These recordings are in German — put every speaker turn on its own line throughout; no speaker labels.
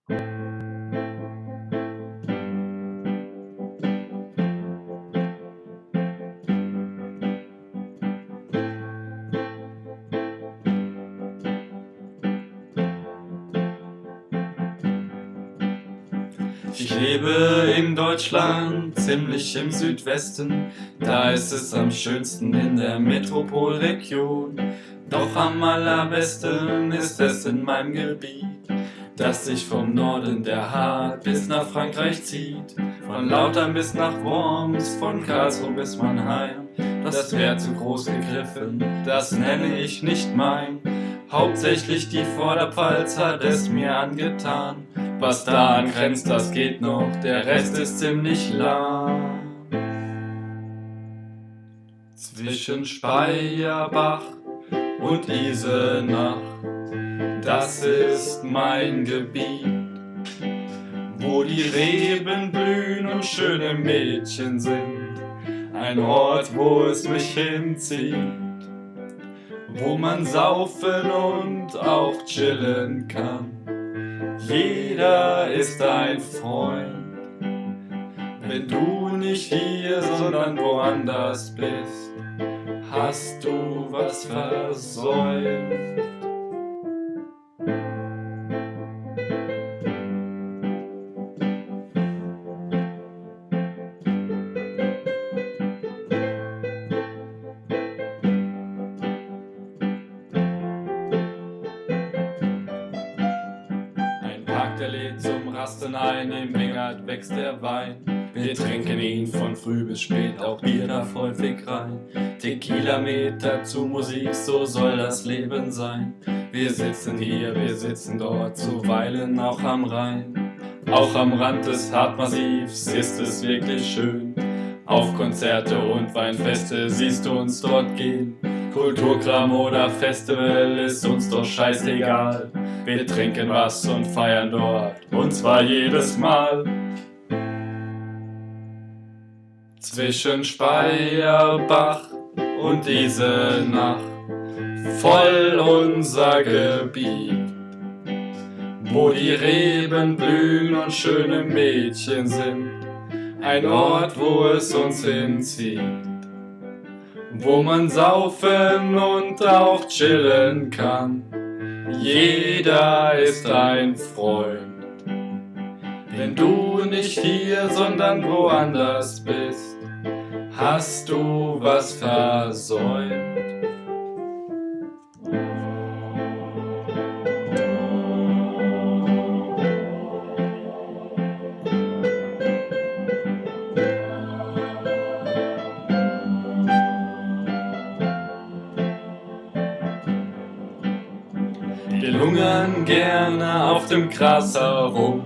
Ich lebe in Deutschland, ziemlich im Südwesten, da ist es am schönsten in der Metropolregion. Doch am allerbesten ist es in meinem Gebiet, das sich vom Norden der Hart bis nach Frankreich zieht. Von Lautern bis nach Worms, von Karlsruhe bis Mannheim. Das wäre zu groß gegriffen, das nenne ich nicht mein. Hauptsächlich die Vorderpfalz hat es mir angetan. Was da angrenzt, das geht noch, der Rest ist ziemlich lahm. Zwischen Speyerbach und Isenach, das ist mein Gebiet, wo die Reben blühen und schöne Mädchen sind. Ein Ort, wo es mich hinzieht, wo man saufen und auch chillen kann. Jeder ist ein Freund, wenn du nicht hier, sondern woanders bist, hast du was versäumt. Der lädt zum Rasten ein, im Wingert wächst der Wein. Wir trinken ihn von früh bis spät, auch Bier darf häufig rein. Tequila-Meter zu Musik, so soll das Leben sein. Wir sitzen hier, wir sitzen dort, zuweilen auch am Rhein. Auch am Rand des Hartmassivs ist es wirklich schön. Auf Konzerte und Weinfeste siehst du uns dort gehen. Kulturkram oder Festival ist uns doch scheißegal. Wir trinken was und feiern dort, und zwar jedes Mal. Zwischen Speyerbach und Isenach, voll unser Gebiet, wo die Reben blühen und schöne Mädchen sind. Ein Ort, wo es uns hinzieht, wo man saufen und auch chillen kann. Jeder ist ein Freund, wenn du nicht hier, sondern woanders bist, hast du was versäumt. Wir lungern gerne auf dem Gras herum,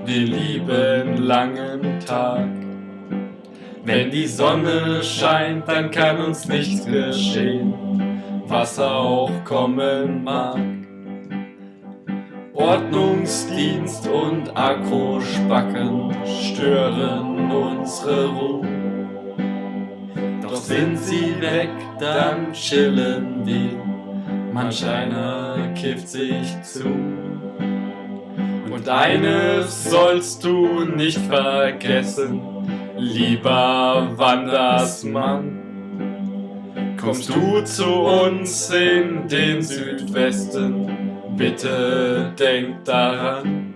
wir lieben langen Tag. Wenn die Sonne scheint, dann kann uns nichts geschehen, was auch kommen mag. Ordnungsdienst und Akrospacken stören unsere Ruhe. Doch sind sie weg, dann chillen wir. Manch einer kifft sich zu. Und eines sollst du nicht vergessen, lieber Wandersmann. Kommst du zu uns in den Südwesten, bitte denk daran.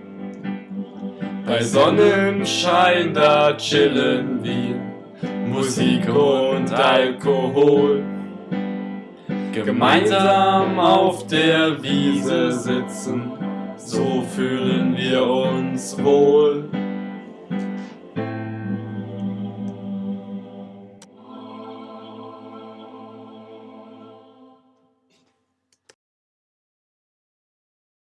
Bei Sonnenschein, da chillen wir, Musik und Alkohol. Gemeinsam auf der Wiese sitzen, so fühlen wir uns wohl.